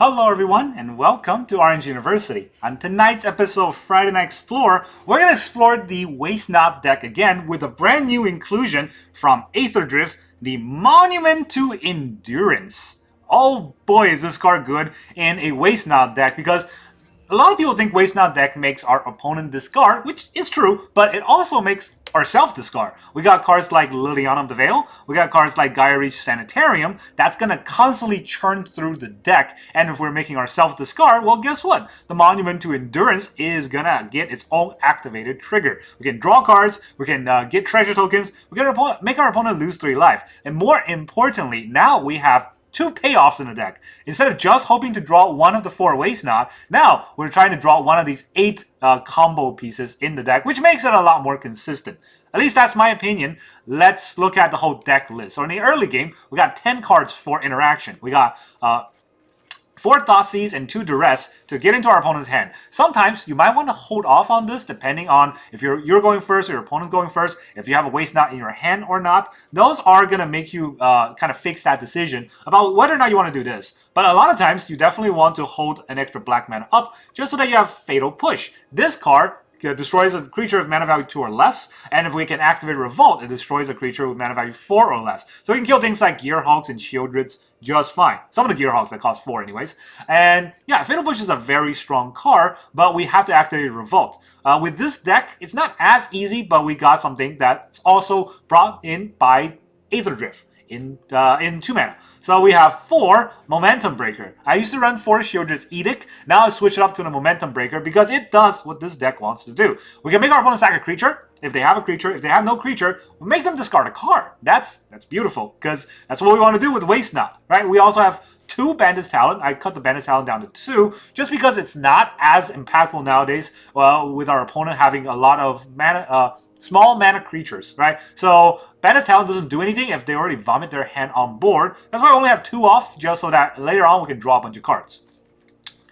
Hello everyone and welcome to Orange University. On tonight's episode of Friday Night Explore, we're going to explore the WasteNot deck again with a brand new inclusion from Aetherdrift, the Monument to Endurance. Oh boy, is this card good in a WasteNot deck, because a lot of people think WasteNot deck makes our opponent discard, which is true, but it also makes ourselves discard. We got cards like Liliana of the Veil, we got cards like Geier Sanitarium, that's going to constantly churn through the deck, and if we're making ourselves discard, well guess what? The Monument to Endurance is going to get its own activated trigger. We can draw cards, we can get treasure tokens, we can make our opponent lose 3 life, and more importantly, now we have 2 payoffs in the deck. Instead of just hoping to draw one of the 4 WasteNot, now we're trying to draw one of these 8 combo pieces in the deck, which makes it a lot more consistent. At least that's my opinion. Let's look at the whole deck list. So in the early game, we got 10 cards for interaction. We got 4 Thoughtseizes and 2 Duress to get into our opponent's hand. Sometimes you might want to hold off on this depending on if you're going first or your opponent's going first, if you have a WasteNot in your hand or not. Those are going to make you kind of fix that decision about whether or not you want to do this. But a lot of times you definitely want to hold an extra black mana up just so that you have Fatal Push. This card destroys a creature with mana value 2 or less, and if we can activate Revolt, it destroys a creature with mana value 4 or less. So we can kill things like Gearhulks and Sheoldreds just fine. Some of the Gearhulks that cost 4 anyways. And yeah, Fatal Push is a very strong card, but we have to activate Revolt. With this deck, it's not as easy, but we got something that's also brought in by Aetherdrift in 2 mana. So we have 4 Momentum Breaker. I used to run 4 Sheoldred's Edict. Now I switch it up to the Momentum Breaker because it does what this deck wants to do. We can make our opponent sack a creature. If they have a creature, if they have no creature, we make them discard a card. That's beautiful, because that's what we want to do with WasteNot, right? We also have 2 Bandit's Talent. I cut the Bandit's Talent down to 2, just because it's not as impactful nowadays with our opponent having a lot of mana, small mana creatures, right? So Bandit's Talent doesn't do anything if they already vomit their hand on board. That's why I only have 2 off, just so that later on we can draw a bunch of cards.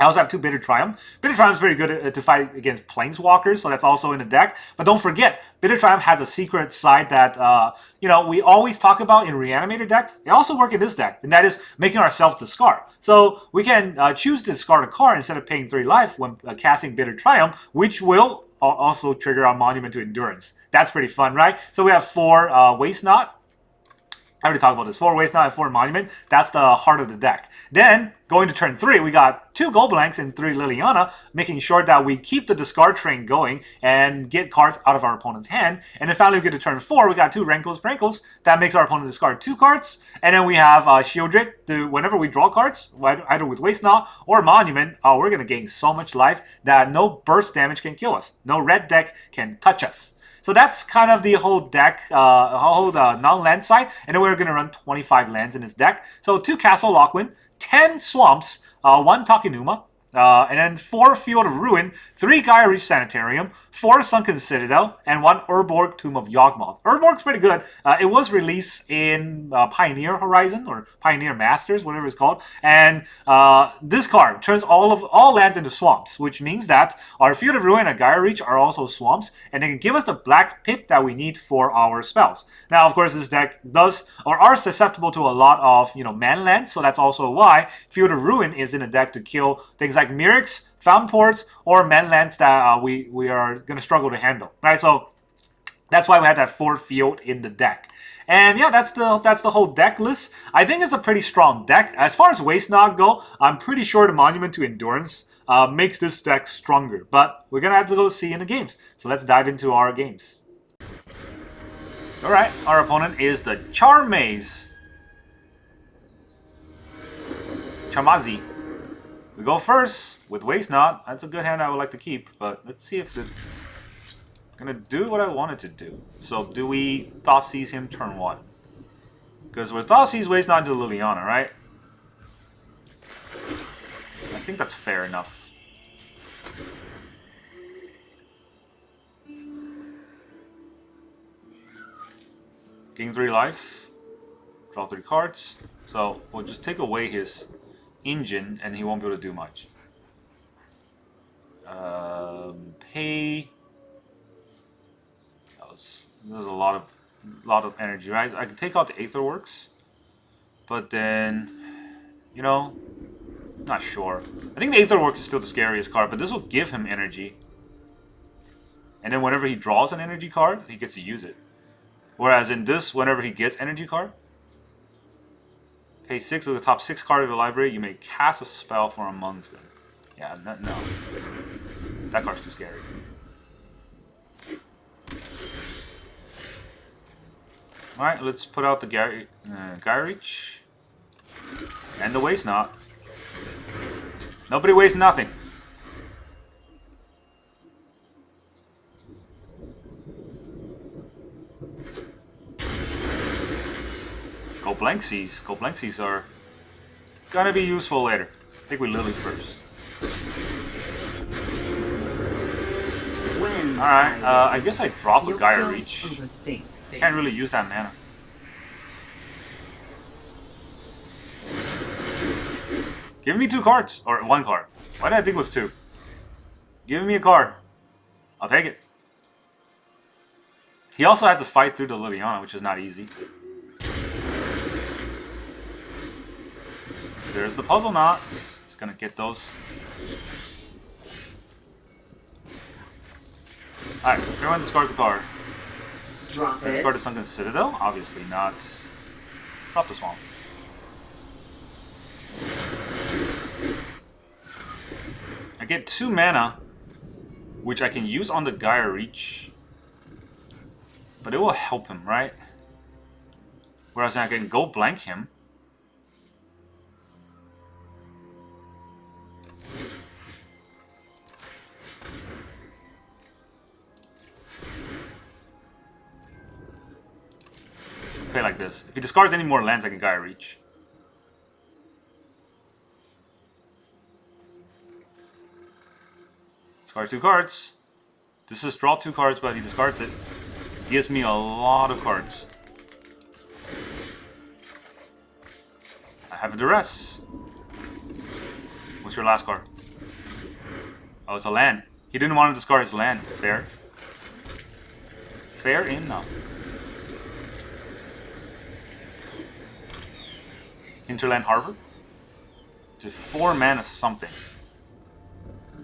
I also have 2 Bitter Triumph. Bitter Triumph is very good to fight against Planeswalkers, so that's also in the deck. But don't forget, Bitter Triumph has a secret side that, we always talk about in Reanimator decks. It also works in this deck, and that is making ourselves discard. So we can choose to discard a card instead of paying 3 life when casting Bitter Triumph, which will also trigger our Monument to Endurance. That's pretty fun, right? So we have 4 WasteNot. I already talked about this. 4 WasteNot and 4 Monument. That's the heart of the deck. Then, going to turn 3, we got 2 Goldblanks and 3 Liliana, making sure that we keep the discard train going and get cards out of our opponent's hand. And then finally, we get to turn 4, we got 2 Rankles. That makes our opponent discard 2 cards. And then we have Sheoldred. Whenever we draw cards, either with WasteNot or Monument, we're going to gain so much life that no burst damage can kill us. No red deck can touch us. So that's kind of the whole deck, whole non-land side. And then we're going to run 25 lands in this deck. So 2 Castle Locthwain, 10 Swamps, 1 Takenuma, and then 4 Field of Ruin, 3 Geier Sanitarium, 4 Sunken Citadel, and 1 Urborg Tomb of Yawgmoth. Urborg's pretty good. It was released in Pioneer Horizon, or Pioneer Masters, whatever it's called. And this card turns all lands into swamps, which means that our Field of Ruin and Geier Reach are also swamps, and they can give us the black pip that we need for our spells. Now, of course, this deck are susceptible to a lot of man lands, so that's also why Field of Ruin is in a deck to kill things like Mirrex, Fountain Ports, or manlands that we are going to struggle to handle, right? So that's why we have that 4 field in the deck. And yeah, that's the whole deck list. I think it's a pretty strong deck. As far as WasteNot go, I'm pretty sure the Monument to Endurance makes this deck stronger. But we're going to have to go see in the games. So let's dive into our games. Alright, our opponent is the Charmaze. Chamazi. We go first with WasteNot. That's a good hand I would like to keep, but let's see if it's gonna do what I want it to do. So do we Thoughtseize him turn 1? Because with Thoughtseize WasteNot to Liliana, right? I think that's fair enough. Gain 3 life. Draw 3 cards. So we'll just take away his engine and he won't be able to do much. Pay. There's a lot of energy, right? I can take out the Aetherworks, but then Not sure. I think the Aetherworks is still the scariest card, but this will give him energy. And then whenever he draws an energy card, he gets to use it. Whereas in this, whenever he gets energy card, pay 6 of the top 6 cards of your library, you may cast a spell from amongst them. Yeah, no. That card's too scary. Alright, let's put out the Geier and the WasteNot. Nobody wastes nothing. Go blank seas. Go blank seas are gonna be useful later. I think we Lily first. Alright, I guess I drop a Geier Reach. Can't really use that mana. Give me 2 cards, or 1 card. Why did I think it was 2? Give me a card. I'll take it. He also has to fight through the Liliana, which is not easy. There's the Puzzle Knot. It's gonna get those. Alright, everyone discards a card. Drop it. Discard the Sunken Citadel? Obviously not. Drop the Swamp. I get 2 mana, which I can use on the Geier Reach. But it will help him, right? Whereas I can go blank him. Play like this. If he discards any more lands, I can Geier Reach. Discard 2 cards. This is draw 2 cards, but he discards it. He gives me a lot of cards. I have a Duress. What's your last card? Oh, it's a land. He didn't want to discard his land. Fair. Fair enough. Hinterland Harbor? To 4 mana something.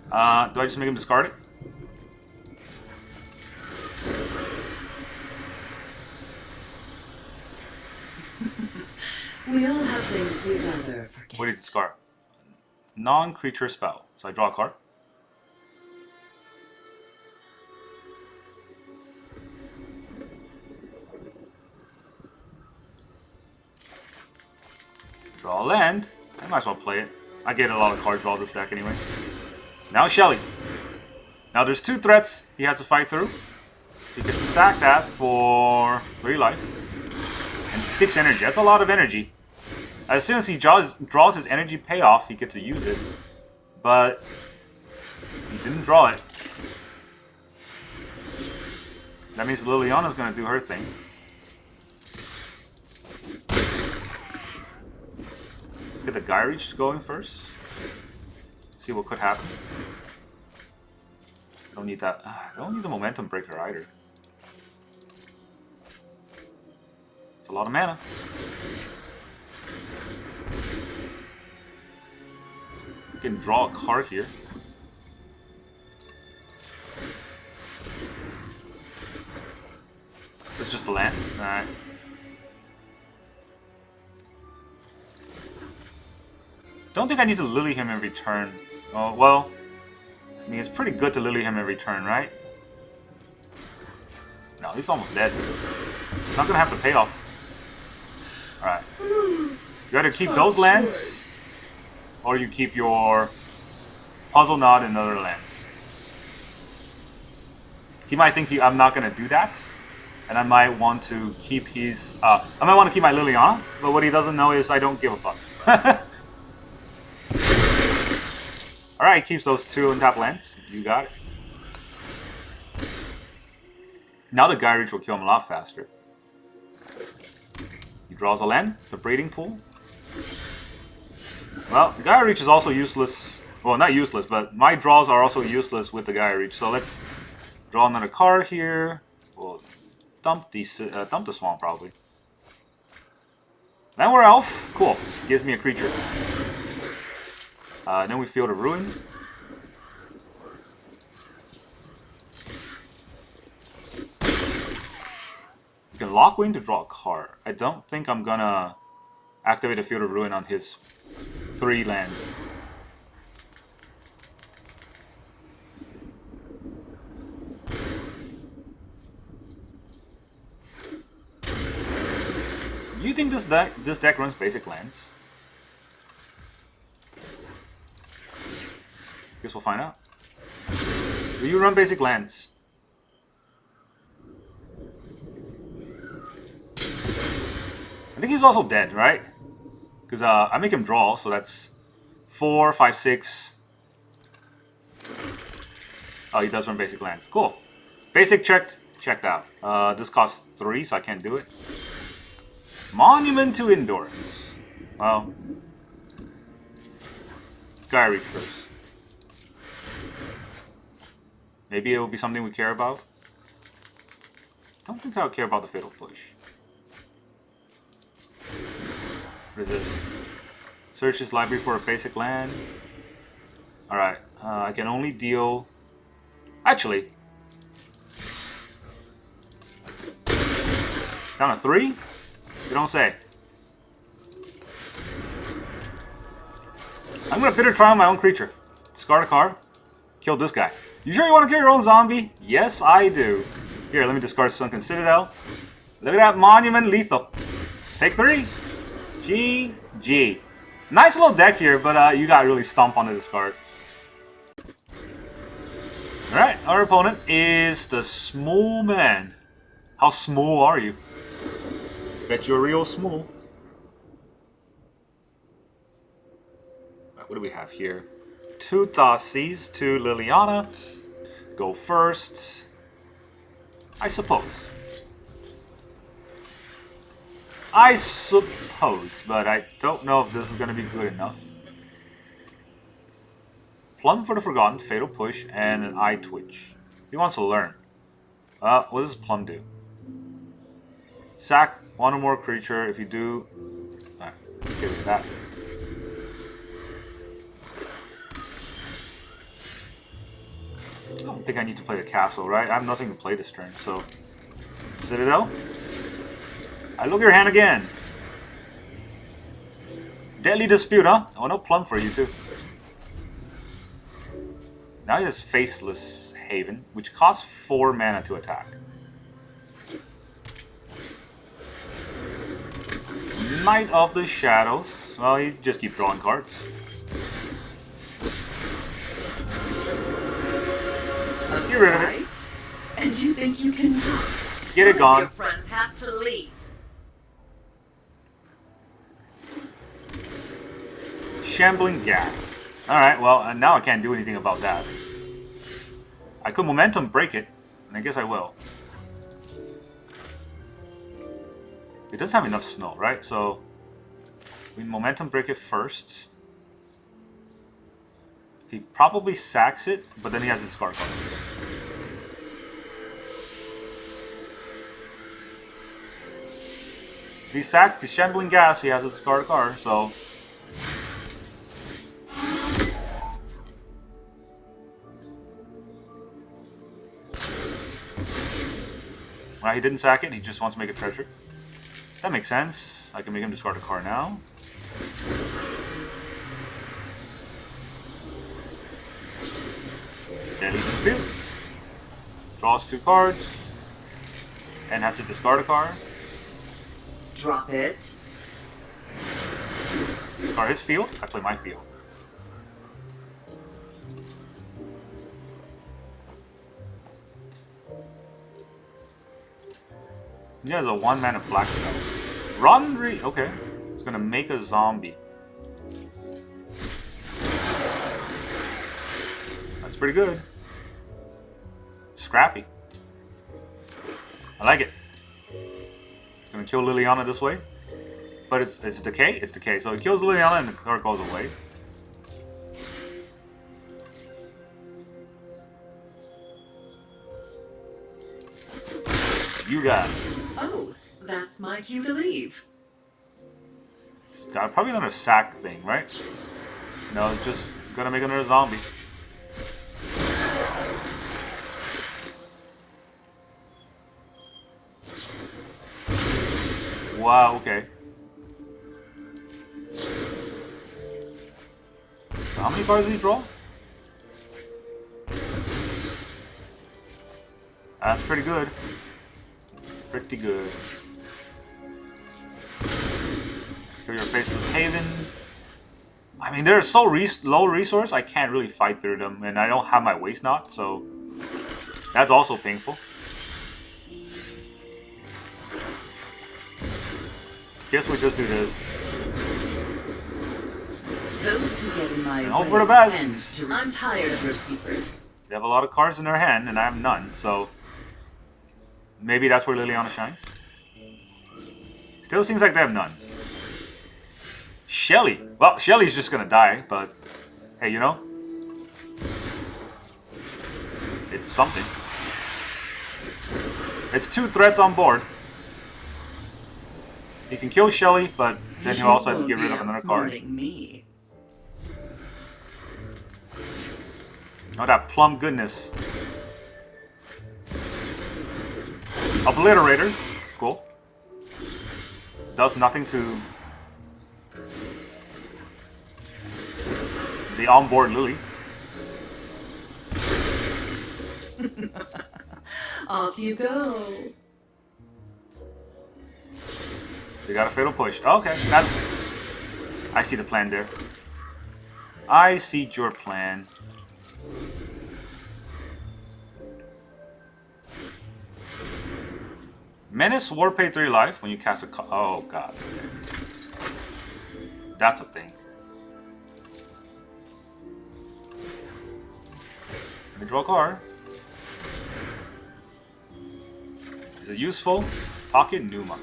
Do I just make him discard it? We all have things we'd rather forget. What do you discard? Non-creature spell. So I draw a card. Draw a land. I might as well play it. I get a lot of card draw this deck anyway. Now Shelly. Now there's 2 threats he has to fight through. He can sack that for 3 life. And 6 energy. That's a lot of energy. As soon as he draws his energy payoff, he gets to use it. But he didn't draw it. That means Liliana's going to do her thing. Let's get the Geier Reach going first. See what could happen. Don't need that. I don't need the Momentum Breaker either. It's a lot of mana. You can draw a card here. It's just a land. Alright. Don't think I need to Lily him every turn. Oh, well. I mean, it's pretty good to Lily him every turn, right? No, he's almost dead. He's not gonna have to pay off. Alright. You either keep those lands, or you keep your Puzzle Knot and other lands. He might think I'm not gonna do that, and I might want to keep his. I might want to keep my Liliana, but what he doesn't know is I don't give a fuck. Alright, keeps those 2 untap lands. You got it. Now the Geier Reach will kill him a lot faster. He draws a land. It's a breeding pool. Well, the Geier Reach is also useless. Well, not useless, but my draws are also useless with the Geier Reach. So let's draw another card here. We'll dump the swamp probably. Then we're elf. Cool. Gives me a creature. Then we Field of Ruin. You can Locthwain to draw a card. I don't think I'm gonna activate a Field of Ruin on his 3 lands. You think this deck runs basic lands? Guess we'll find out. Do you run basic lands? I think he's also dead, right? Because I make him draw, so that's 4, 5, 6. Oh, he does run basic lands. Cool. Basic checked out. This costs 3, so I can't do it. Monument to Endurance. Well, let's Geier reach first. Maybe it will be something we care about. Don't think I would care about the Fatal Push. What is this? Search his library for a basic land. Alright, I can only deal... Actually. It's down to 3? You don't say. I'm gonna bitter try on my own creature. Discard a card. Kill this guy. You sure you want to kill your own zombie? Yes, I do. Here, let me discard Sunken Citadel. Look at that monument lethal. Take 3. GG. Nice little deck here, but you got really stomp on the discard. Alright, our opponent is the Small Man. How small are you? Bet you're real small. Right, what do we have here? 2 Thoughtseize, 2 Liliana. Go first. I suppose. I suppose, but I don't know if this is going to be good enough. Plum for the Forgotten, Fatal Push, and an Eye Twitch. He wants to learn. What does Plum do? Sack 1 or more creature. If you do... Alright, get rid of that. I don't think I need to play the castle, right? I have nothing to play this turn, so... Citadel? I look your hand again. Deadly Dispute, huh? Oh, no Plum for you, too. Now he has Faceless Haven, which costs 4 mana to attack. Knight of the Shadows. Well, he just keeps drawing cards. Get rid of it. And you think you can... Get it gone. Your friends have to leave. Shambling Gas. Alright, well, now I can't do anything about that. I could Momentum Break it, and I guess I will. It doesn't have enough snow, right? So, we Momentum Break it first. He probably sacks it, but then he has his discard card. If he sacked the Shambling Gas, he has a discard card, so... Right, he didn't sack it, he just wants to make a treasure. That makes sense. I can make him discard a card now. Deadly Dispute. Draws 2 cards. And has to discard a card. Drop it. Discard his field. I play my field. He has a 1-mana black spell. Roddenberry, okay. It's gonna make a zombie. That's pretty good. Scrappy. I like it. It's gonna kill Liliana this way. But it's decay? It's decay. So it kills Liliana and the card goes away. You got it. Oh, that's my cue to leave. It's got probably another sack thing, right? No, it's just gonna make another zombie. Wow, okay. So how many cards did he draw? That's pretty good. Pretty good. Show your faceless haven. I mean, they're so low resource, I can't really fight through them, and I don't have my WasteNot, so that's also painful. Guess we just do this. Those who get in my And hope way for the best. tend to- I'm tired of your secrets. They have a lot of cards in their hand, and I have none, so maybe that's where Liliana shines. Still seems like they have none. Shelly. Well, Shelly's just gonna die, but hey, you know, it's something. It's 2 threats on board. He can kill Shelly, but then he'll also have to get rid of another card. Me. Oh, that plum goodness. Obliterator. Cool. Does nothing to the onboard Lily. Off you go. They got a fatal push. Okay, that's... I see the plan there. I see your plan. Menace Warpay 3 life when you cast a... Oh, God. That's a thing. Let me draw a card. Is it useful? Talk it Numa.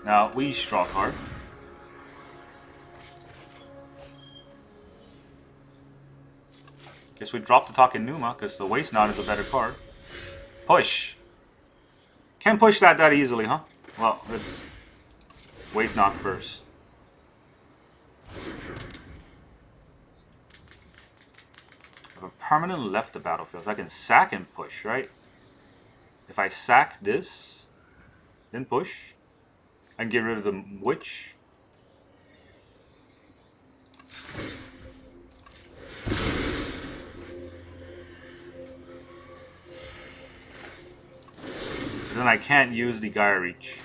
Now, we draw a card. Guess we drop the Talking Numa because the WasteNot is a better card. Push. Can't push that easily, huh? Well, let's WasteNot first. I have a permanent left the battlefield. So I can sack and push, right? If I sack this, then push, and get rid of the witch. Then I can't use the Geier reach.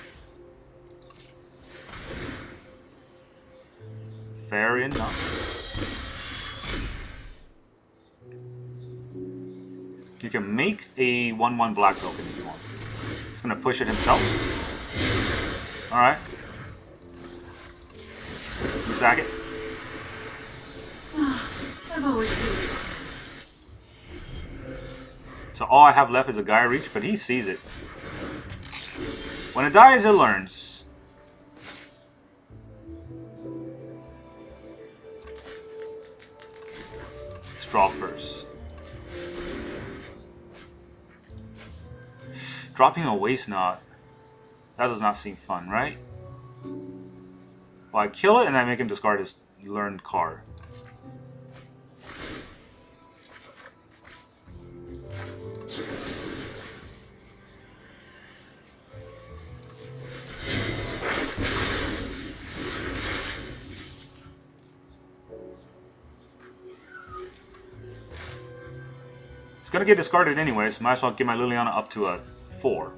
Fair enough. You can make a 1/1 black token if you want to. He's gonna push it himself. Alright. You sack it. I've always hated it. So all I have left is a Geier reach, but he sees it. When it dies, it learns. Let's draw first. Dropping a WasteNot. That does not seem fun, right? Well, I kill it and I make him discard his learned card. It's gonna get discarded anyways. Might as well get my Liliana up to a 4.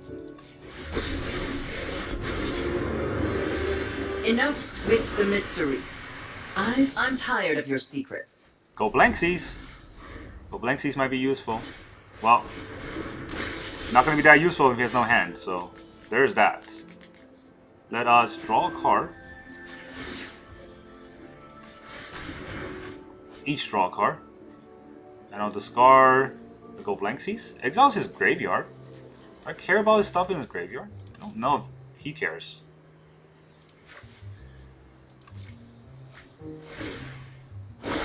Enough with the mysteries. I'm tired of your secrets. Go Blankseas. Go Blankseas might be useful. Well, not gonna be that useful if he has no hand, so there's that. Let us draw a card. Let's each draw a card. And I'll discard the Go Blankseas. Exiles his graveyard. Do I care about his stuff in his graveyard? I don't know if he cares.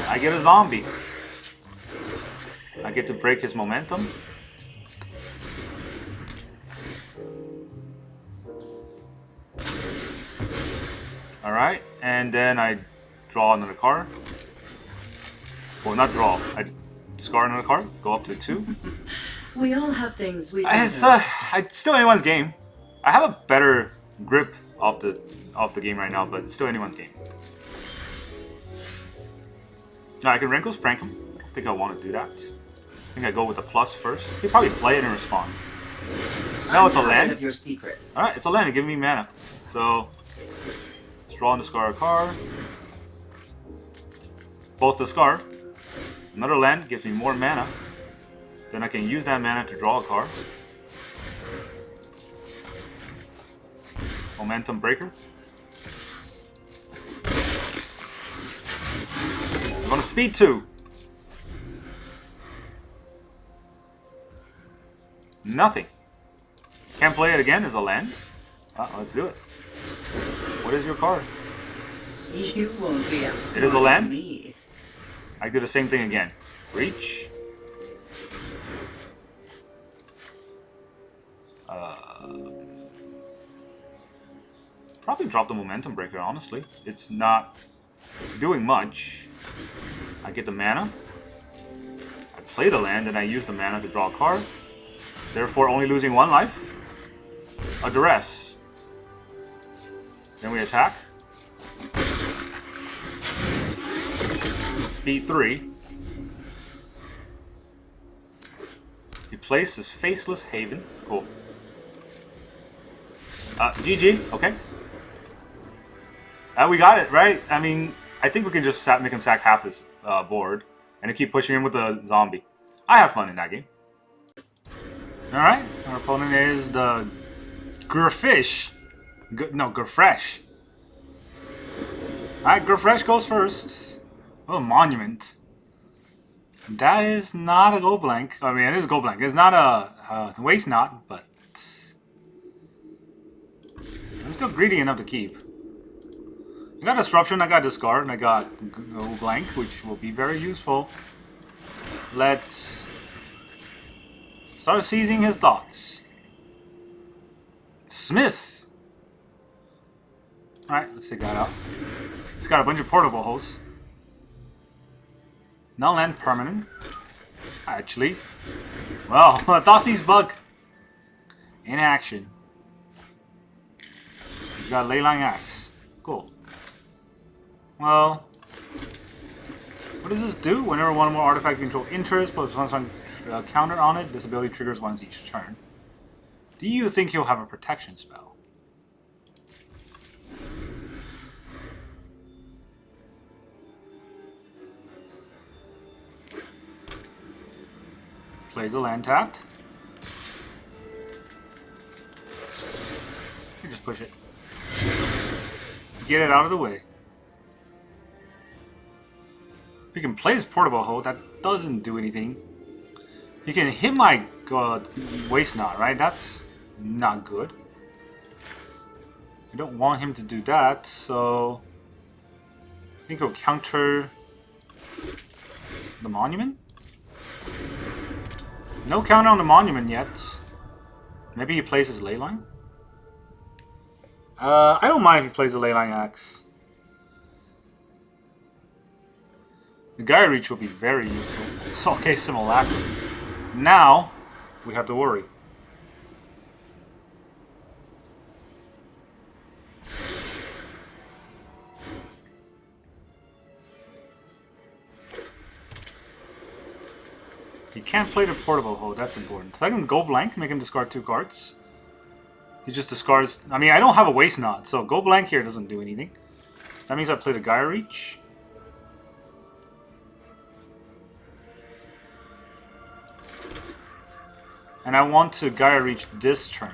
I get a zombie. I get to break his momentum. Alright, and then I draw another card. Well, not draw. I discard another card, go up to 2. We all have things we. It's still anyone's game. I have a better grip off the game right now, but it's still anyone's game. Now I can Rankle's prank him. I don't think I want to do that. I think I go with the plus first. He'll probably play it in response. Now it's a land. Of your secrets. Alright, it's a land. It gives me mana. So let's draw and discard a card. Both discard. Another land gives me more mana. Then I can use that mana to draw a card. Momentum Breaker. I'm gonna speed 2. Nothing. Can't play it again as a land. Let's do it. What is your card? You won't be outsmarting It is a land. me. I do the same thing again. Reach. Probably drop the Momentum Breaker, honestly. It's not doing much. I get the mana. I play the land and I use the mana to draw a card. Therefore only losing 1 life. A Duress. Then we attack. Speed 3. He plays his Faceless Haven. Cool. GG. Okay. We got it, right? I mean, I think we can just make him sack half his board and keep pushing him with the zombie. I have fun in that game. Alright, our opponent is the Gurfish. Gurfresh. Alright, Gurfresh goes first. Oh, a monument. That is not a gold blank. I mean, it is gold blank. It's not a WasteNot, but I'm still greedy enough to keep. I got Disruption, I got Discard, and I got gold blank, which will be very useful. Let's start seizing his thoughts. Smith! Alright, let's take that out. It's got a bunch of portable hosts. Non-land permanent. Actually. Well, Thoughtseiz's Bug. In action. He's got Leyline Axe. Cool. Well, what does this do? Whenever one or more artifact you control enters, plus one counter on it, this ability triggers once each turn. Do you think he'll have a protection spell? Plays a land tapped. You just push it. Get it out of the way. If he can play his Portable Hold, that doesn't do anything. He can hit my WasteNot, right? That's not good. I don't want him to do that, so I think he'll counter the Monument? No counter on the Monument yet. Maybe he plays his Leyline? I don't mind if he plays the Leyline Axe. The Geier Reach will be very useful. So, okay, Simulacrum. Now, we have to worry. He can't play the Portable Hold, that's important. So I can go blank, make him discard 2 cards. He just discards... I mean, I don't have a WasteNot, so go blank here doesn't do anything. That means I play the Geier Reach. And I want to Geier Reach this turn.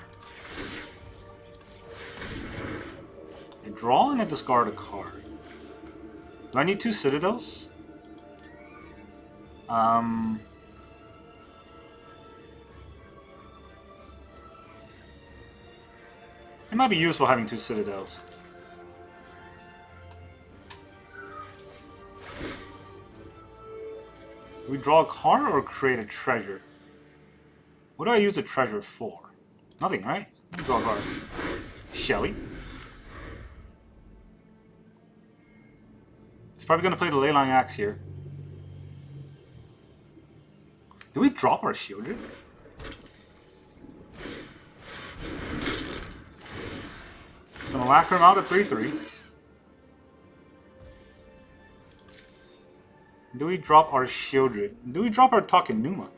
I draw and I discard a card. Do I need 2 Citadels? It might be useful having 2 Citadels. Do we draw a card or create a treasure? What do I use the treasure for? Nothing, right? Let me draw a card. Shelly. He's probably going to play the Leyline Axe here. Do we drop our Sheoldred? Simulacrum out at 3/3. Do we drop our Sheoldred? Do we drop our Takenuma?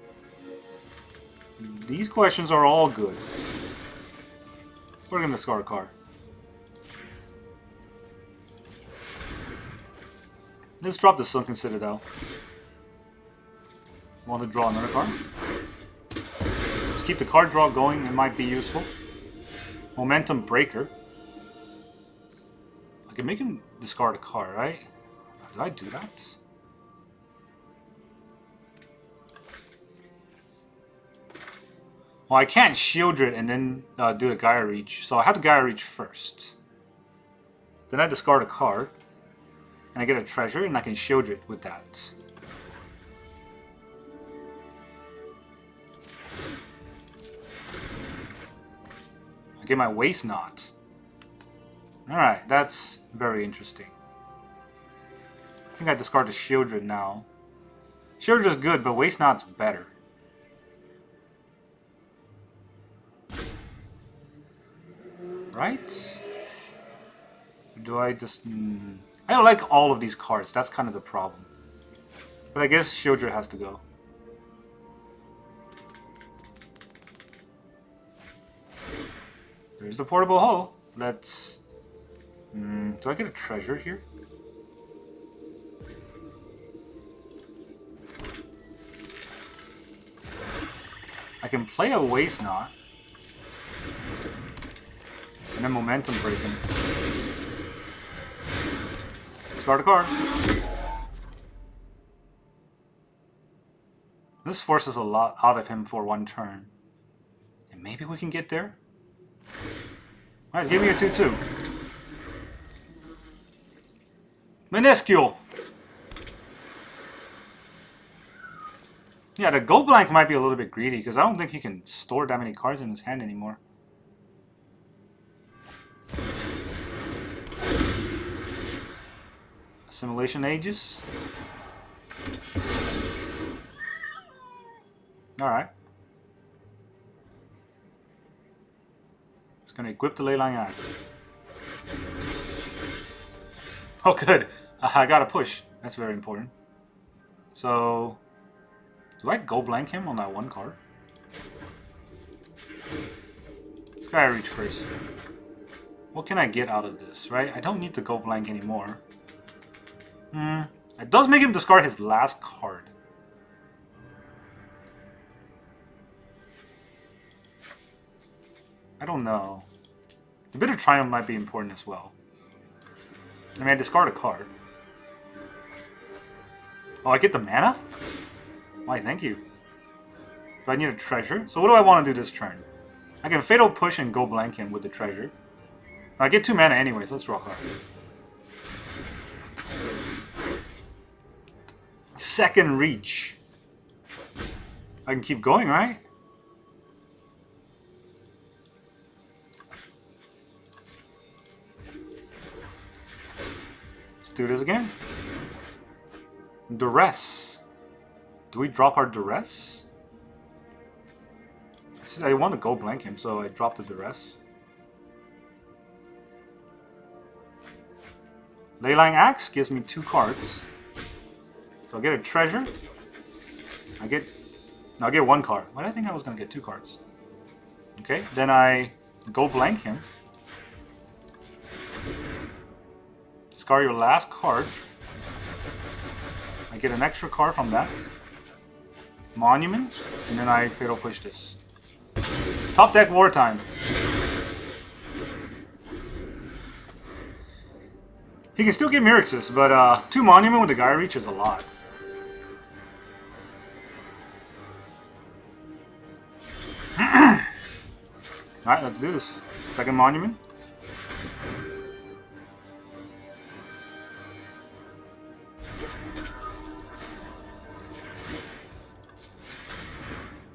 These questions are all good. We're gonna discard a card. Let's drop the Sunken Citadel. Want to draw another card? Let's keep the card draw going, it might be useful. Momentum Breaker. I can make him discard a card, right? Did I do that? Well, I can't Sheoldred and then do the Geier Reach, so I have to Geier Reach first. Then I discard a card, and I get a treasure, and I can Sheoldred with that. I get my WasteNot. Alright, that's very interesting. I think I discard the Sheoldred now. Sheoldred's good, but WasteNot's better. Right? Do I just... I don't like all of these cards. That's kind of the problem. But I guess Sheoldred has to go. There's the portable hull. Let's... do I get a treasure here? I can play a WasteNot. And then momentum breaking. Discard a card. This forces a lot out of him for one turn. And maybe we can get there? Alright, give me a 2/2. Minuscule! Yeah, the go blank might be a little bit greedy because I don't think he can store that many cards in his hand anymore. Assimilation Aegis. Alright. Just gonna equip the Leyline Axe. Oh good, I got a push. That's very important. So, do I go blank him on that one card? Let's Geier Reach first. What can I get out of this, right? I don't need to go blank anymore. It does make him discard his last card. I don't know. The Bitter Triumph might be important as well. I mean, I discard a card. Oh, I get the mana? Why, thank you. Do I need a treasure? So what do I want to do this turn? I can Fatal Push and go blank him with the treasure. I get 2 mana anyways, let's draw a card. Second Reach. I can keep going, right? Let's do this again. Duress. Do we drop our Duress? I want to go blank him, so I drop the Duress. Leyline Axe gives me 2 cards. So I'll get a treasure. I'll get 1 card. Why did I think I was going to get 2 cards? Okay, then I go blank him. Discard your last card. I get an extra card from that. Monument, and then I Fatal Push this. Top deck Wartime. He can still get Myrixus, but 2 Monument with the Geier Reach is a lot. Alright, let's do this. Second Monument.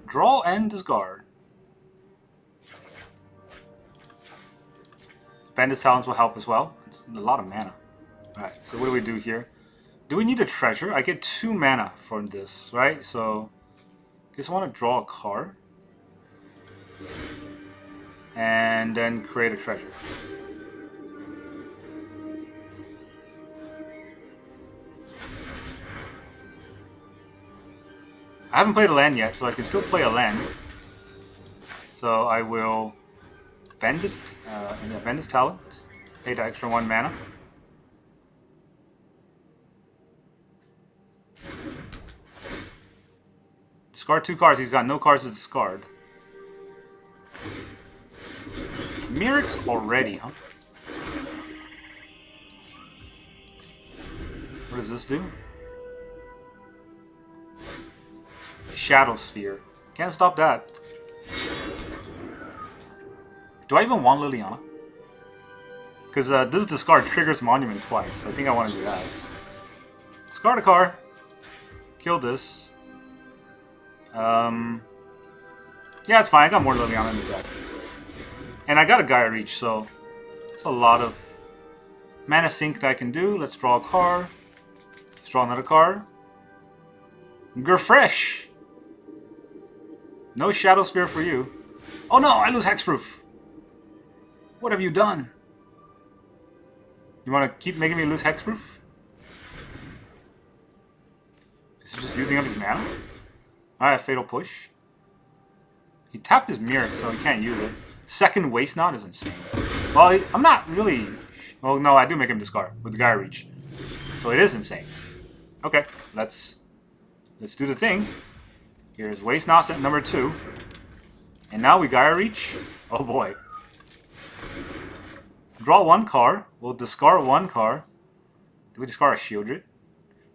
Draw and discard. Bandit Talents will help as well. It's a lot of mana. Alright, so what do we do here? Do we need a treasure? I get 2 mana from this, right? So Guess I want to draw a card. And then create a treasure. I haven't played a land yet, so I can still play a land. So I will Bandit, Bandit's Talent, pay the extra 1 mana. Discard 2 cards, he's got no cards to discard. Mirrex already, huh? What does this do? Shadow Sphere. Can't stop that. Do I even want Liliana? Because this discard triggers Monument twice. I think I want to do that. Discard a card. Kill this. Yeah, it's fine. I got more Liliana in the deck. And I got a Geier Reach, so it's a lot of mana sink that I can do. Let's draw a card. Let's draw another card. Refresh! No Shadow Spear for you. Oh no, I lose Hexproof! What have you done? You want to keep making me lose Hexproof? Is he just using up his mana? Alright, Fatal Push. He tapped his Mirror, so he can't use it. Second WasteNot is insane. Well, I'm not really... Well, no, I do make him discard with the Geier Reach. So it is insane. Okay, let's do the thing. Here's WasteNot at number 2. And now we Geier Reach. Oh boy. Draw 1 card. We'll discard 1 card. Do we discard a Sheoldred?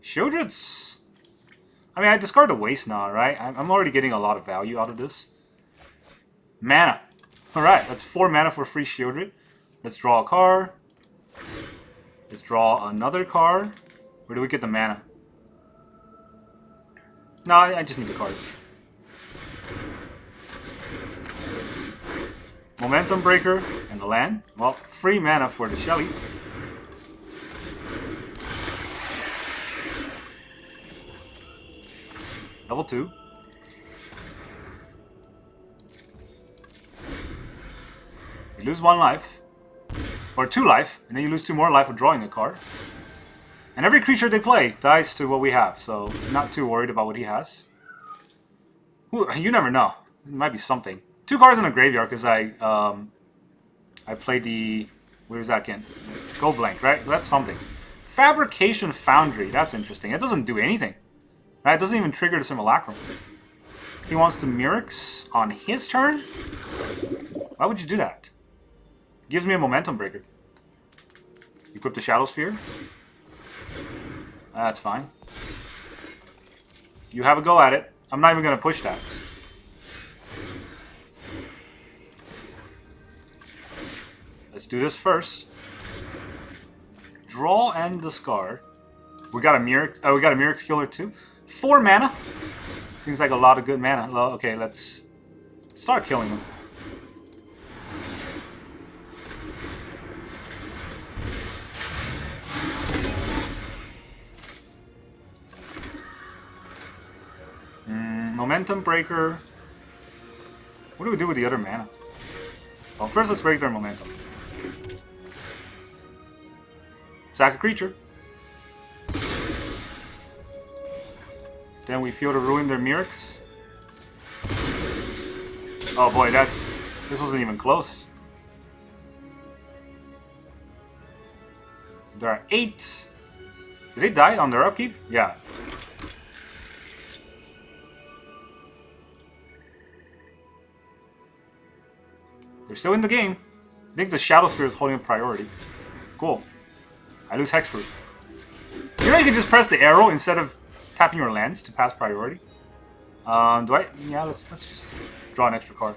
Sheoldred's... I mean, I discard the WasteNot, right? I'm already getting a lot of value out of this. Mana. Alright, that's 4 mana for free Sheoldred. Let's draw a card. Let's draw another card. Where do we get the mana? No, I just need the cards. Momentum Breaker and the land. Well, free mana for the Shelly. Level 2. You lose 1 life. Or 2 life. And then you lose 2 more life for drawing a card. And every creature they play dies to what we have. So, not too worried about what he has. Ooh, you never know. It might be something. 2 cards in the graveyard because I played the... Where's that again? Go blank, right? That's something. Fabrication Foundry. That's interesting. It doesn't do anything. Right? It doesn't even trigger the Simulacrum. He wants to Mirrex on his turn? Why would you do that? Gives me a Momentum Breaker. Equip the Shadow Sphere. That's fine. You have a go at it. I'm not even going to push that. Let's do this first. Draw and discard. We got a Mirrex. Oh, we got a Mirrex Killer too. 4 mana. Seems like a lot of good mana. Okay, let's start killing them. Momentum Breaker. What do we do with the other mana? Well, first let's break their momentum. Sack a creature. Then we feel to ruin their Mirrex. Oh boy, this wasn't even close. There are 8. Did they die on their upkeep? Yeah. They're still in the game. I think the Shadow Sphere is holding a priority. Cool. I lose Hexproof. You know you can just press the arrow instead of tapping your lands to pass priority. Do I? Yeah, let's just draw an extra card.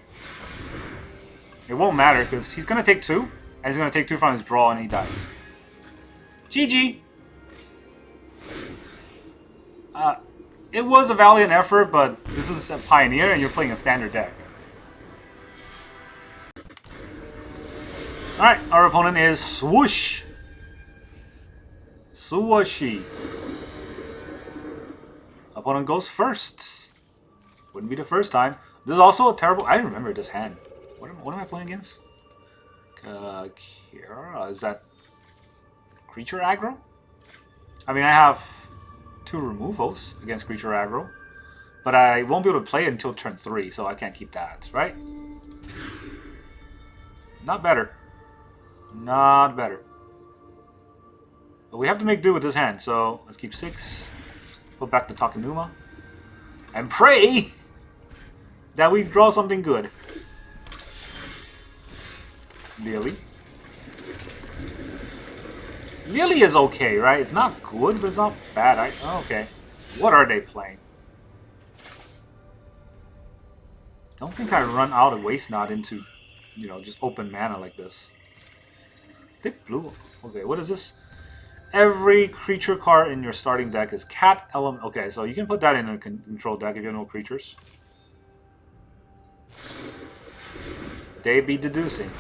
It won't matter because he's gonna take 2, and he's gonna take 2 from his draw, and he dies. GG. It was a valiant effort, but this is a Pioneer, and you're playing a standard deck. Alright, our opponent is Swoosh. Swooshy. Opponent goes first. Wouldn't be the first time. This is also a terrible... I remember this hand. What am I playing against? Kira, is that creature aggro? I mean, I have 2 removals against creature aggro, but I won't be able to play it until turn 3, so I can't keep that, right? Not better. Not better. But we have to make do with this hand, so let's keep 6. Put back the Takenuma. And pray that we draw something good. Lily. Lily is okay, right? It's not good, but it's not bad. Okay. What are they playing? Don't think I run out of WasteNot into, you know, just open mana like this. They blew. Okay, what is this? Every creature card in your starting deck is cat element. Okay, so you can put that in a control deck if you have no creatures. They be deducing.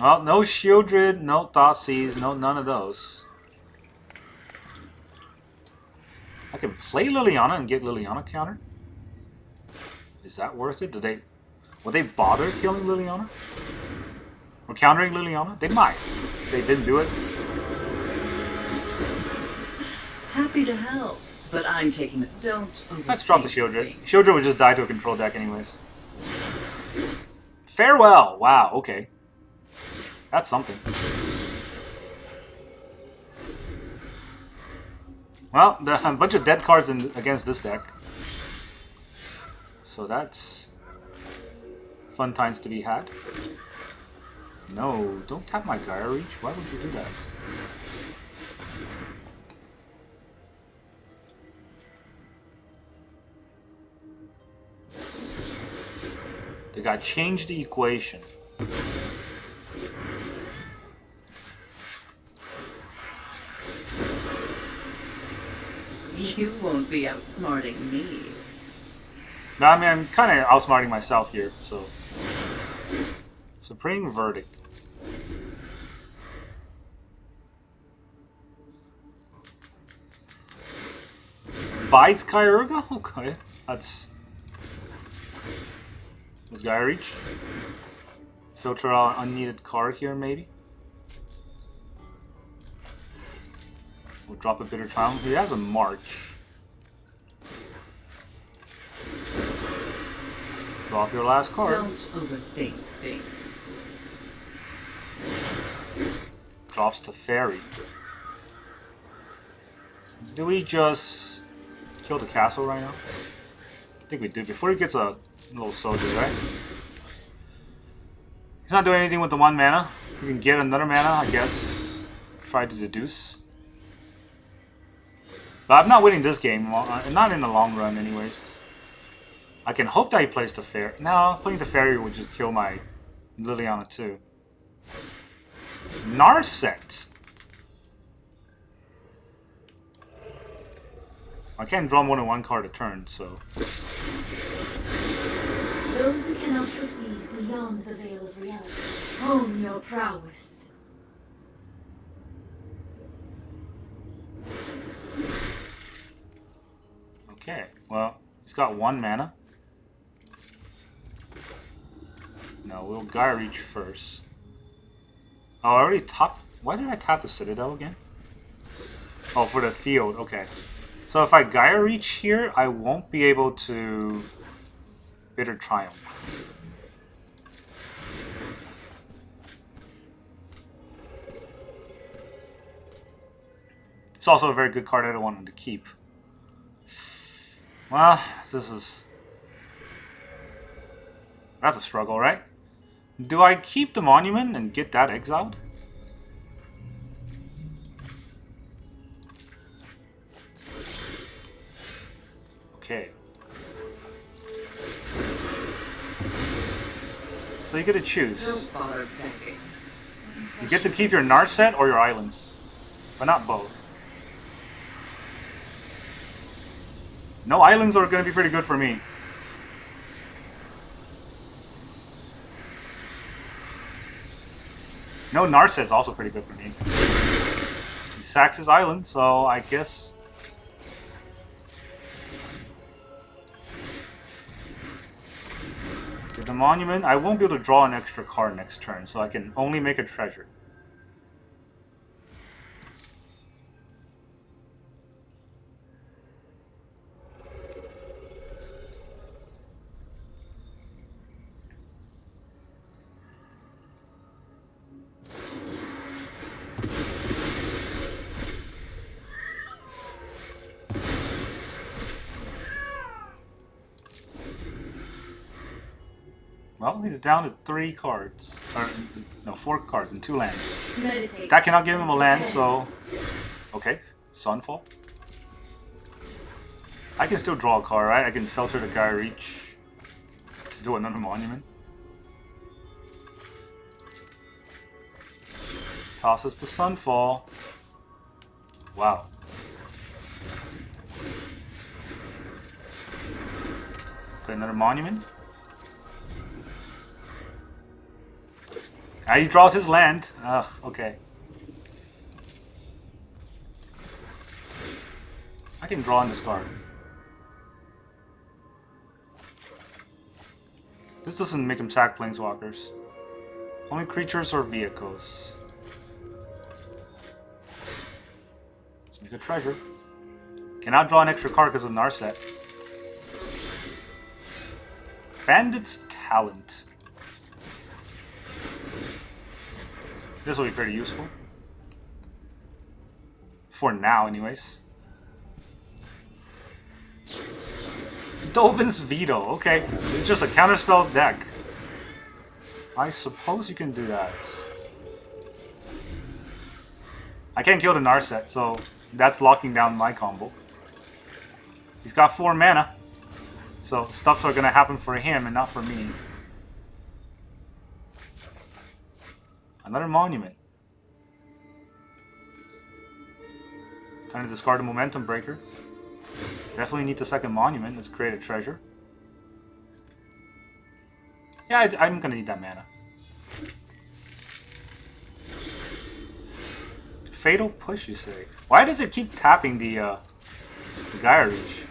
Well, no Sheoldred, no Thoughtseize, no none of those. I can play Liliana and get Liliana countered. Is that worth it? Would they bother killing Liliana? Or countering Liliana? They might. They didn't do it. Happy to help, but I'm taking it. Don't overthink. Let's drop the Sheoldred. Sheoldred would just die to a control deck anyways. Farewell! Wow, okay. That's something. Well, there are a bunch of dead cards against this deck. So that's fun times to be had. No, don't tap my Geier Reach. Why would you do that? They got changed the equation. You won't be outsmarting me. No, I mean, I'm kind of outsmarting myself here, so... Supreme Verdict. Bites Kyurga? Okay, that's... Does Geier Reach? Filter out unneeded card here, maybe? We'll drop a Bitter Triumph. He has a March. Drop your last card. Don't overthink things. Drops to Fairy. Do we just kill the castle right now? I think we do. Before he gets a little soldier, right? He's not doing anything with the 1 mana. You can get another mana, I guess. Try to deduce. But I'm not winning this game. Not in the long run, anyways. I can hope that he plays the Fairy. No, playing the Fairy would just kill my Liliana too. Narset. I can't draw more than 1 card a turn, so... Those who cannot perceive beyond the veil of reality, hone your prowess. Okay, well, he's got 1 mana. No, we'll Geier Reach first. Oh, I already tapped... Why did I tap the Citadel again? Oh, for the field, okay. So if I Geier Reach here, I won't be able to Bitter Triumph. It's also a very good card I don't want him to keep. Well, this is... That's a struggle, right? Do I keep the Monument and get that exiled? Okay. So you get to choose. Don't bother begging. You get to keep your Narset or your islands. But not both. No islands are going to be pretty good for me. No, Narset is also pretty good for me. He sacks his island, so I guess... With the monument, I won't be able to draw an extra card next turn, so I can only make a treasure. Well, he's down to 3 cards. Or, no, 4 cards and 2 lands. Meditate. That cannot give him a land, so... Okay, Sunfall. I can still draw a card, right? I can filter the Geier Reach to do another monument. Tosses the Sunfall. Wow. Play another monument. He draws his land. Ugh, okay. I can draw and discard. This doesn't make him sack planeswalkers. Only creatures or vehicles. Let's make a treasure. Cannot draw an extra card because of Narset. Bandit's Talent. This will be pretty useful. For now, anyways. Dovin's Veto. Okay, it's just a counterspell deck. I suppose you can do that. I can't kill the Narset, so that's locking down my combo. He's got 4 mana. So stuffs are gonna happen for him and not for me. Another monument. Time to discard a Momentum Breaker. Definitely need the second monument. Let's create a treasure. Yeah, I'm gonna need that mana. Fatal Push, you say? Why does it keep tapping the Geier Reach?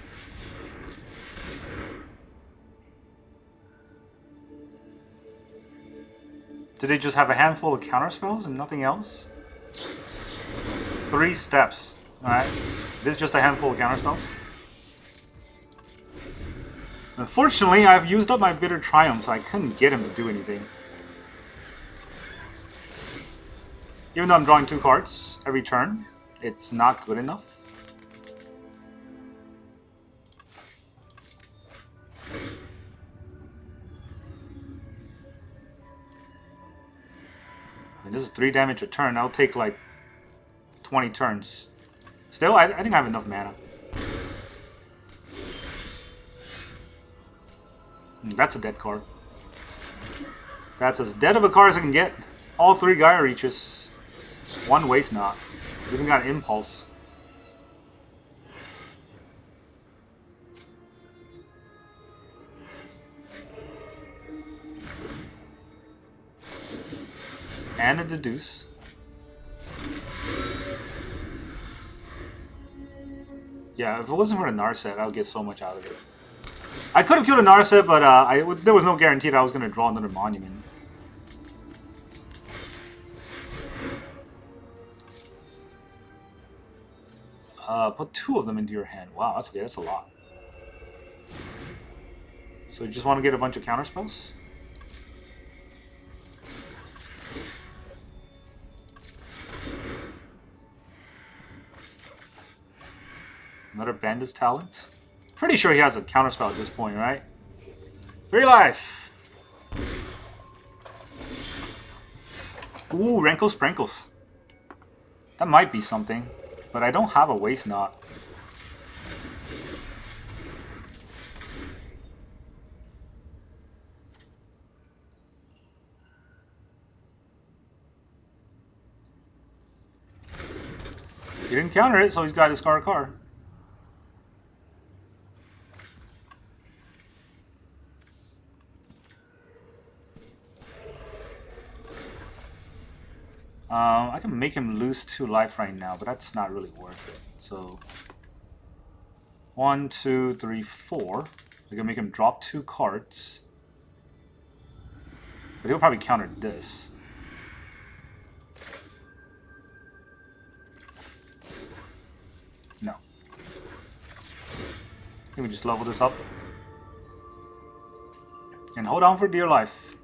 Did they just have a handful of counterspells and nothing else? 3 steps. Alright. This is just a handful of counterspells. Unfortunately, I've used up my Bitter Triumph, so I couldn't get him to do anything. Even though I'm drawing 2 cards every turn, it's not good enough. And this is 3 damage a turn. That'll take like 20 turns. Still, I think I have enough mana. That's a dead card. That's as dead of a card as I can get. All 3 Geier Reaches. 1 WasteNot. Even got an Impulse. And a Deduce. Yeah, if it wasn't for the Narset, I would get so much out of it. I could have killed a Narset, but there was no guarantee that I was going to draw another monument. Put 2 of them into your hand. Wow, that's okay. That's a lot. So you just want to get a bunch of counterspells? Another Bandit's Talent. Pretty sure he has a counterspell at this point, right? 3 life! Ooh, Rankle Sprankles. That might be something. But I don't have a WasteNot. He didn't counter it, so he's got to discard a card. I can make him lose 2 life right now, but that's not really worth it. So 1, 2, 3, 4. I can make him drop 2 cards. But he'll probably counter this. No. Let me just level this up. And hold on for dear life.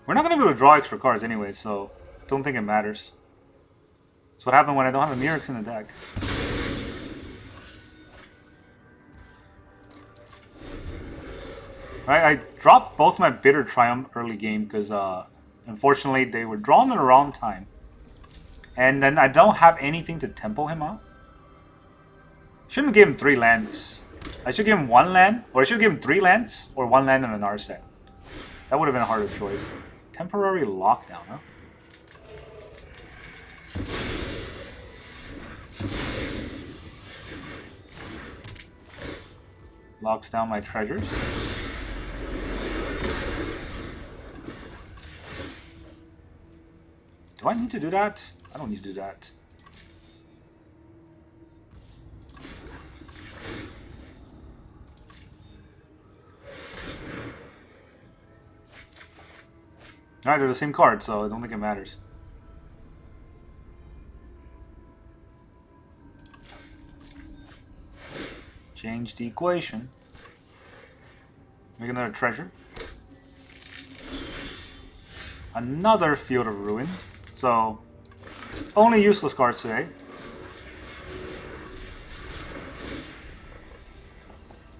We're not going to be able to draw extra cards anyway, so don't think it matters. That's what happened when I don't have a Mirrex in the deck. Alright, I dropped both my Bitter Triumph early game because unfortunately they were drawn at the wrong time. And then I don't have anything to tempo him on. Shouldn't give him 3 lands. I should give him 1 land, or I should give him 3 lands, or 1 land and an Narset. That would have been a harder choice. Temporary lockdown, huh? Locks down my treasures. Do I need to do that? I don't need to do that. Alright, they're the same card, so I don't think it matters. Change the equation. Make another treasure. Another Field of Ruin. So, only useless cards today.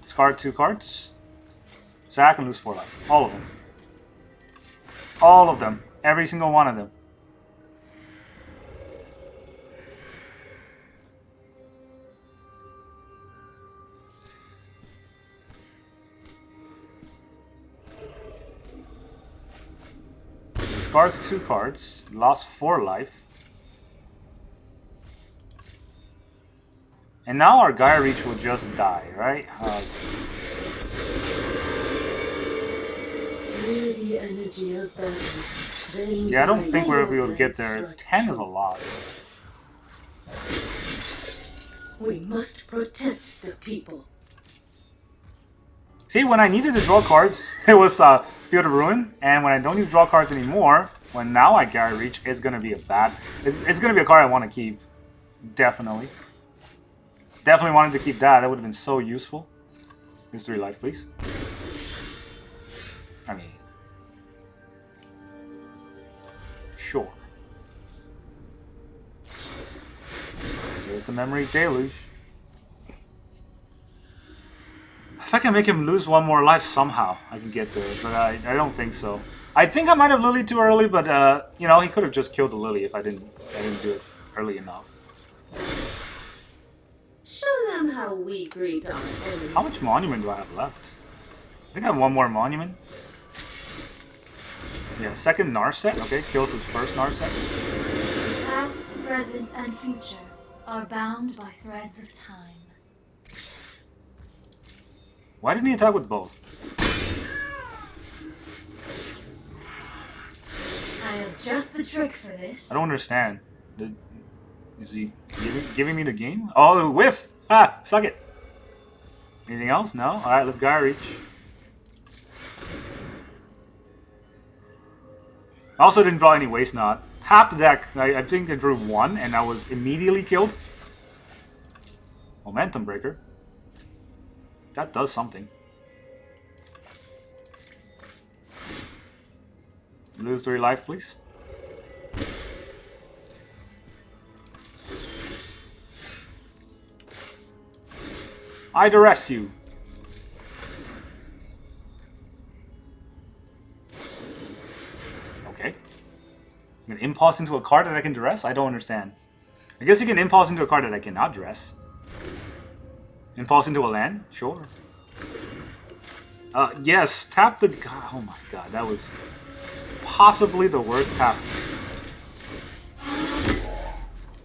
Discard 2 cards. So I can lose 4 life. All of them. All of them. Every single one of them. Discards 2 cards. Lost 4 life. And now our Geier Reach will just die, right? The energy of Bandit. Yeah, I don't think we're able to get there. 10 is a lot. We must protect the people. See, when I needed to draw cards, it was Field of Ruin, and when I don't need to draw cards anymore, when now I Geier Reach, it's gonna be a bad. It's gonna be a card I want to keep. Definitely. Definitely wanted to keep that. That would have been so useful. Here's 3 life, please. I mean, sure. There's the Memory Deluge. If I can make him lose 1 more life somehow, I can get there, but I don't think so. I think I might have Lily too early, but you know, he could have just killed the Lily if I didn't do it early enough. Show them how we greet our enemies. How much monument do I have left? I think I have 1 more monument. Yeah, second Narset. Okay, kills his first Narset. Past, present, and future are bound by threads of time. Why didn't he attack with both? I have just the trick for this. I don't understand. Is he giving me the game? Oh, whiff! Ah, suck it. Anything else? No? Alright, let's Geier Reach. I also didn't draw any WasteNot. Half the deck, I think I drew 1 and I was immediately killed. Momentum Breaker. That does something. Lose 3 life, please. I Duress you. Okay. You can impulse into a card that I can Duress? I don't understand. I guess you can impulse into a card that I cannot Duress. Impulse into a land? Sure. Yes, tap the... God, oh my god, that was possibly the worst tap.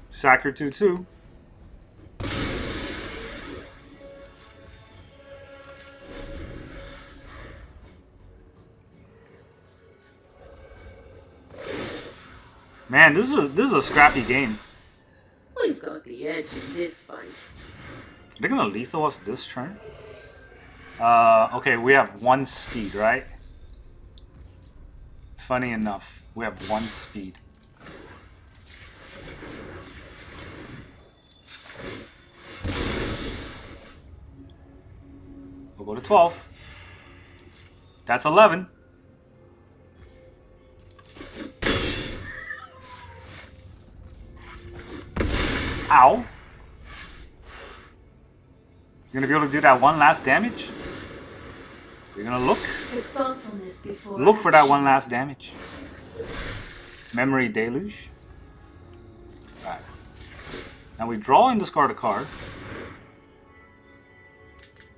Sack your 2/2. Man, this is a scrappy game. We've got the edge in this fight. They're gonna lethal us this turn? Okay, we have 1 speed, right? Funny enough, we have 1 speed. We'll go to 12. That's 11. Ow. You're gonna be able to do that 1 last damage? You're gonna look for that 1 last damage. Memory Deluge. Alright. Now we draw and discard a card.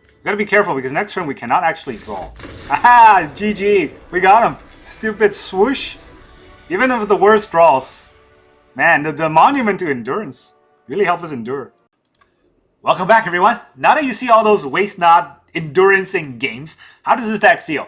We gotta be careful because next turn we cannot actually draw. Aha! GG! We got him! Stupid swoosh! Even with the worst draws. Man, the Monument to Endurance really helped us endure. Welcome back, everyone. Now that you see all those WasteNot endurancing games, how does this deck feel?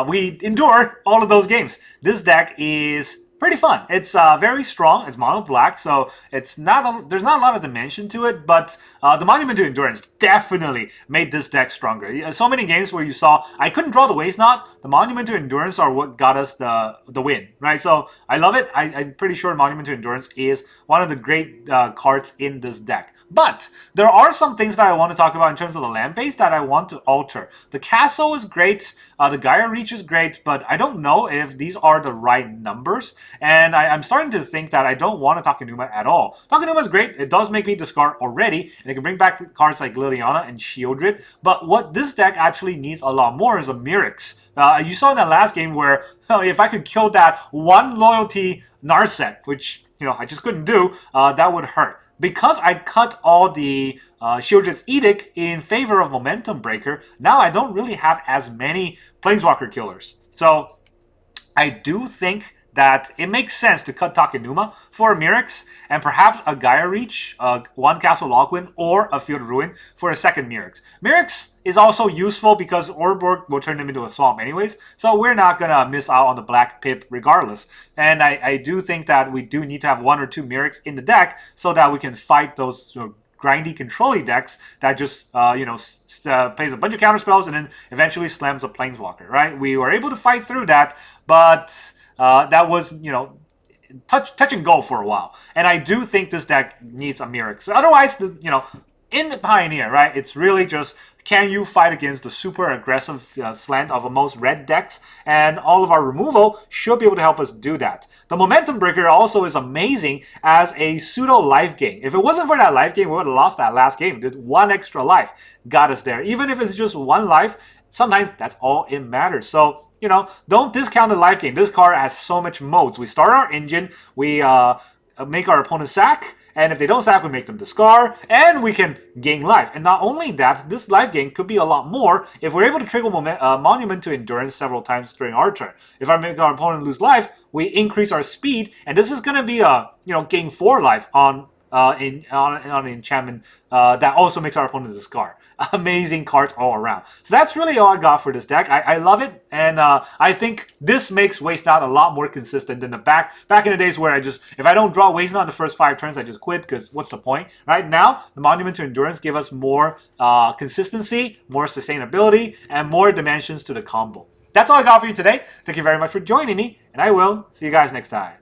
We endure all of those games. This deck is pretty fun. It's very strong. It's mono black, so it's not there's not a lot of dimension to it, but the Monument to Endurance definitely made this deck stronger. So many games where you saw I couldn't draw the WasteNot, the Monument to Endurance are what got us the win, right? So I love it. I'm pretty sure Monument to Endurance is one of the great cards in this deck. But there are some things that I want to talk about in terms of the land base that I want to alter. The castle is great, the Geier reach is great, but I don't know if these are the right numbers. And I'm starting to think that I don't want a Takenuma at all. Takenuma is great, it does make me discard already, and it can bring back cards like Liliana and Sheoldred. But what this deck actually needs a lot more is a Mirrex. You saw in that last game where if I could kill that 1 loyalty Narset, which I just couldn't do, that would hurt. Because I cut all the Sheoldred's Edict in favor of Momentum Breaker, now I don't really have as many Planeswalker killers. So I do think that it makes sense to cut Takenuma for a Mirrex, and perhaps a Geier Reach, 1 Castle Locthwain, or a Field Ruin for a second Mirrex. Mirrex is also useful because Orborg will turn them into a swamp anyways, so we're not going to miss out on the black pip regardless. And I do think that we do need to have 1 or 2 Mirrex in the deck so that we can fight those grindy control-y decks that just plays a bunch of counterspells and then eventually slams a Planeswalker, right? We were able to fight through that, but that was, touch and go for a while. And I do think this deck needs a Mirrex. So otherwise, in the Pioneer, right, it's really just, can you fight against the super aggressive slant of most red decks? And all of our removal should be able to help us do that. The Momentum Breaker also is amazing as a pseudo life gain. If it wasn't for that life gain, we would have lost that last game. 1 extra life got us there. Even if it's just 1 life, sometimes that's all it matters. So don't discount the life gain. This card has so much modes. We start our engine, we make our opponent sack, and if they don't sack, we make them discard, and we can gain life. And not only that, this life gain could be a lot more if we're able to trigger Monument to Endurance several times during our turn. If I make our opponent lose life, we increase our speed, and this is going to be a gain 4 life on enchantment that also makes our opponent discard. Amazing cards all around. So that's really all I got for this deck. I love it, and I think this makes WasteNot a lot more consistent than the back in the days where if I don't draw WasteNot in the first 5 turns, I just quit because what's the point? Right now, the Monument to Endurance give us more consistency, more sustainability, and more dimensions to the combo. That's all I got for you today. Thank you very much for joining me, and I will see you guys next time.